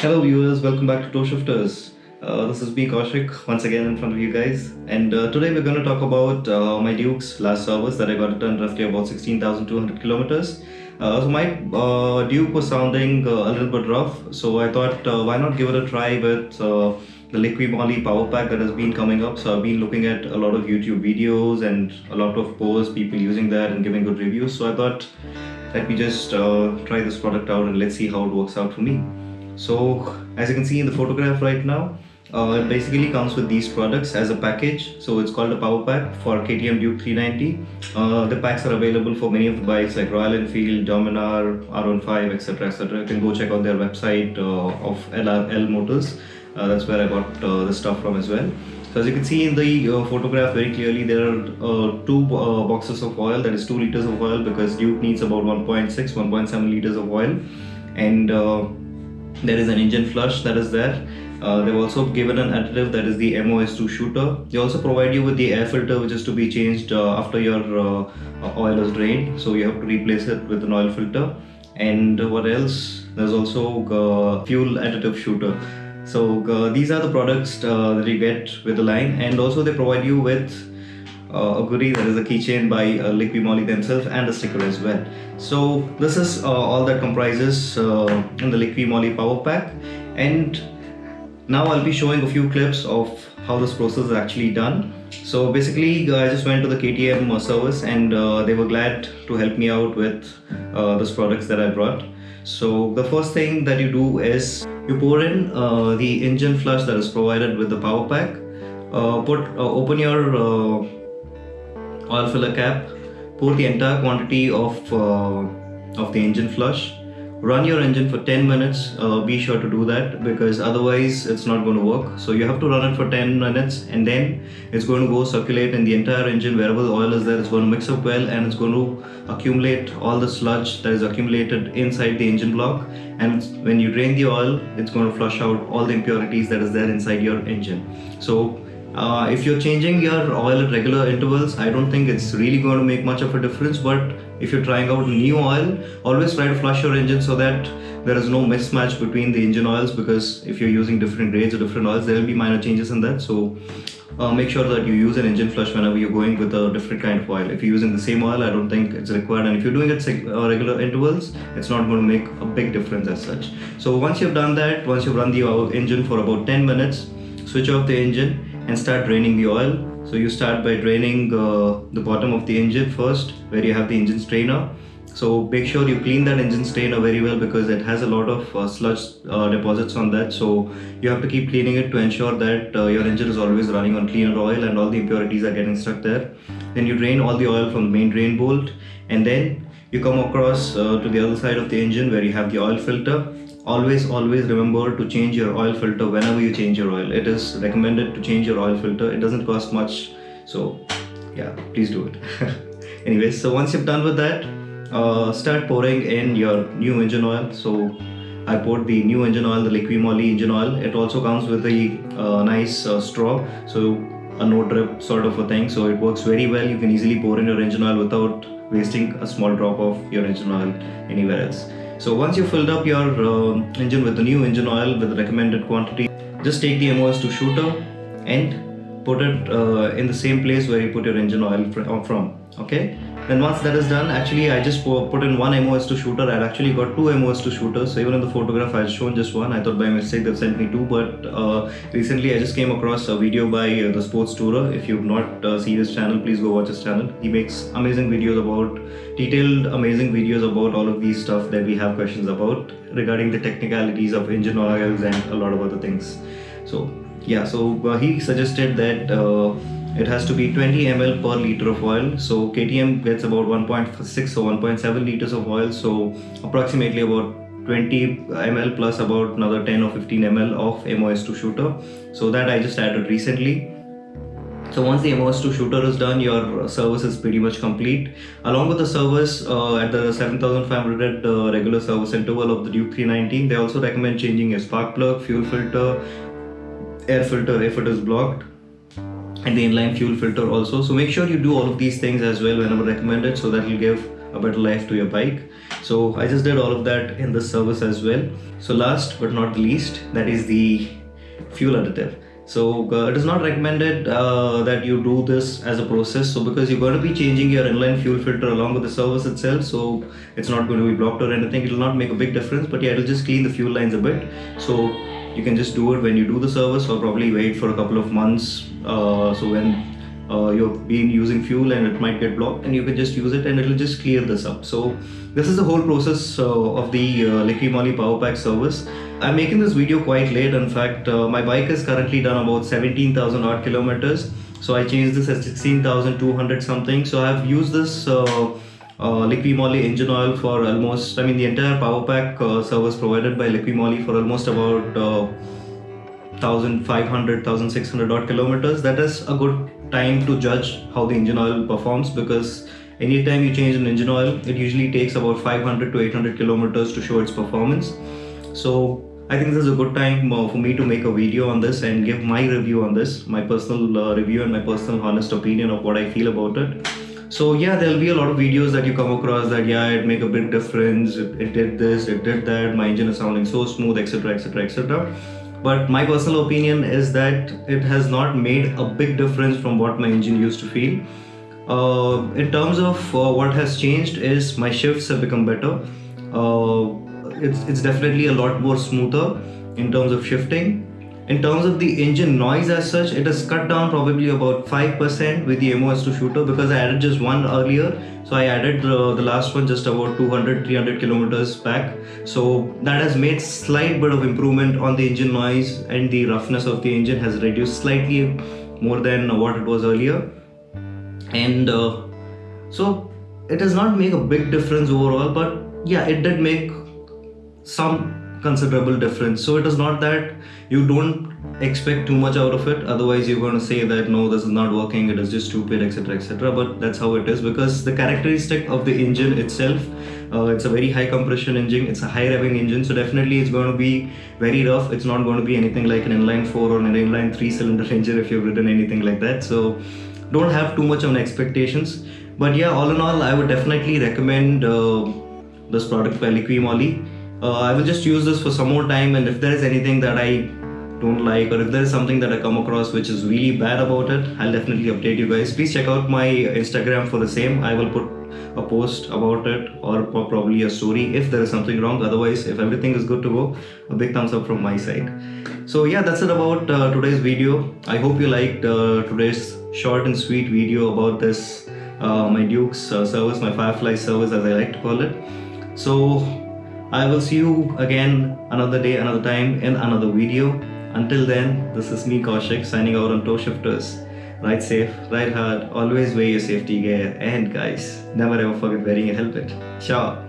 Hello viewers, welcome back to Toe Shifters. This is me Kaushik once again in front of you guys, and today we're going to talk about my Duke's last service that I got it done roughly about 16,200 kilometers. So my Duke was sounding a little bit rough, so I thought why not give it a try with the Liqui Moly power pack that has been coming up. So I've been looking at a lot of YouTube videos and a lot of posts, people using that and giving good reviews. So I thought let me just try this product out and let's see how it works out for me. So as you can see in the photograph right now, it basically comes with these products as a package. So it's called a power pack for KTM Duke 390. The packs are available for many of the bikes like Royal Enfield, Dominar, R15, etc, etc. You can go check out their website of LRL Motors. That's where I got the stuff from as well. So as you can see in the photograph very clearly, there are two boxes of oil, that is 2 liters of oil, because Duke needs about 1.7 liters of oil. And there is an engine flush that is there. They've also given an additive, that is the MOS2 shooter. They also provide you with the air filter, which is to be changed after your oil is drained. So you have to replace it with an oil filter. And what else? There's also fuel additive shooter. So these are the products that you get with the line, and also they provide you with a goodie, that is a keychain by Liqui Moly themselves, and a sticker as well. So this is all that comprises in the Liqui Moly power pack. And now I'll be showing a few clips of how this process is actually done. So basically I just went to the KTM service, and they were glad to help me out with these products that I brought. So the first thing that you do is you pour in the engine flush that is provided with the power pack. Open your oil filler cap, pour the entire quantity of the engine flush, run your engine for 10 minutes. Be sure to do that, because otherwise it's not going to work. So you have to run it for 10 minutes, and then it's going to go circulate in the entire engine. Wherever the oil is there, it's going to mix up well, and it's going to accumulate all the sludge that is accumulated inside the engine block. And when you drain the oil, it's going to flush out all the impurities that is there inside your engine. So if you're changing your oil at regular intervals, I don't think it's really going to make much of a difference. But if you're trying out new oil, always try to flush your engine so that there is no mismatch between the engine oils, because if you're using different grades or different oils, there will be minor changes in that. So make sure that you use an engine flush whenever you're going with a different kind of oil. If you're using the same oil, I don't think it's required, and if you're doing it regular intervals, it's not going to make a big difference as such. So once you've done that, once you've run the engine for about 10 minutes, switch off the engine and start draining the oil. So you start by draining the bottom of the engine first, where you have the engine strainer. So make sure you clean that engine strainer very well, because it has a lot of sludge deposits on that. So you have to keep cleaning it to ensure that your engine is always running on cleaner oil and all the impurities are getting stuck there. Then you drain all the oil from the main drain bolt, and then you come across to the other side of the engine where you have the oil filter. Always remember to change your oil filter whenever you change your oil. It is recommended to change your oil filter. It doesn't cost much, so yeah, please do it. Anyways, so once you've done with that, start pouring in your new engine oil. So I poured the new engine oil, the Liqui Moly engine oil. It also comes with a nice straw, so a no drip sort of a thing, so it works very well. You can easily pour in your engine oil without wasting a small drop of your engine oil anywhere else. So once you filled up your engine with the new engine oil with the recommended quantity, just take the MOS2 shooter and put it in the same place where you put your engine oil from. Okay. Then once that is done, actually I just put in one MOS2 shooter. I'd actually got 2 MOS2 shooters. So even in the photograph I've shown just one. I thought by mistake they've sent me 2, but recently I just came across a video by the Sports Tourer. If you've not seen his channel, please go watch his channel. He makes amazing videos about, detailed amazing videos about all of these stuff that we have questions about regarding the technicalities of engine oils and a lot of other things. So yeah, so he suggested that it has to be 20 ml per liter of oil. So KTM gets about 1.6 or 1.7 liters of oil, so approximately about 20 ml plus about another 10 or 15 ml of MOS2 shooter. So that I just added recently. So once the MOS2 shooter is done, your service is pretty much complete. Along with the service at the 7500 regular service interval of the Duke 390, they also recommend changing your spark plug, fuel filter, air filter if it is blocked, and the inline fuel filter also. So make sure you do all of these things as well whenever recommended, so that will give a better life to your bike. So I just did all of that in this service as well. So last but not the least, that is the fuel additive. So it is not recommended that you do this as a process, so because you're going to be changing your inline fuel filter along with the service itself, so it's not going to be blocked or anything. It will not make a big difference, but yeah, it will just clean the fuel lines a bit. So you can just do it when you do the service, or probably wait for a couple of months, so when you've been using fuel and it might get blocked, and you can just use it and it will just clear this up. So this is the whole process of the Liqui Moly power pack service. I'm making this video quite late. In fact, my bike is currently done about 17,000 odd kilometers. So I changed this at 16,200 something. So I've used this Liqui Moly engine oil for almost, the entire power pack service provided by Liqui Moly for almost about 1,500, 1,600 odd kilometers. That is a good time to judge how the engine oil performs, because anytime you change an engine oil, it usually takes about 500 to 800 kilometers to show its performance. So I think this is a good time for me to make a video on this and give my review on this, my personal review and my personal honest opinion of what I feel about it. So yeah, there'll be a lot of videos that you come across that yeah, it make a big difference, it did this, it did that, my engine is sounding so smooth, etc, etc, etc. But my personal opinion is that it has not made a big difference from what my engine used to feel. In terms of what has changed is my shifts have become better. It's definitely a lot more smoother in terms of shifting. In terms of the engine noise as such, it has cut down probably about 5% with the MOS2 shooter, because I added just one earlier. So I added the last one just about 200-300 kilometers back. So that has made slight bit of improvement on the engine noise, and the roughness of the engine has reduced slightly more than what it was earlier. And so it does not make a big difference overall, but yeah, it did make some considerable difference. So it is not that you don't expect too much out of it, otherwise you're going to say that no, this is not working, it is just stupid, etc, etc. But that's how it is, because the characteristic of the engine itself, it's a very high compression engine, it's a high revving engine, so definitely it's going to be very rough. It's not going to be anything like an inline 4 or an inline 3 cylinder engine if you've ridden anything like that. So don't have too much of expectations. But yeah, all in all, I would definitely recommend this product by Liqui Moly. I will just use this for some more time, and if there is anything that I don't like, or if there is something that I come across which is really bad about it, I'll definitely update you guys. Please check out my Instagram for the same. I will put a post about it, or probably a story if there is something wrong. Otherwise, if everything is good to go, a big thumbs up from my side. So yeah, that's it about today's video. I hope you liked today's short and sweet video about this my Duke's service, my Firefly service as I like to call it. So I will see you again another day, another time in another video. Until then, this is me, Kaushik, signing out on Toe Shifters. Ride safe, ride hard, always wear your safety gear, and guys, never ever forget wearing a helmet. Ciao.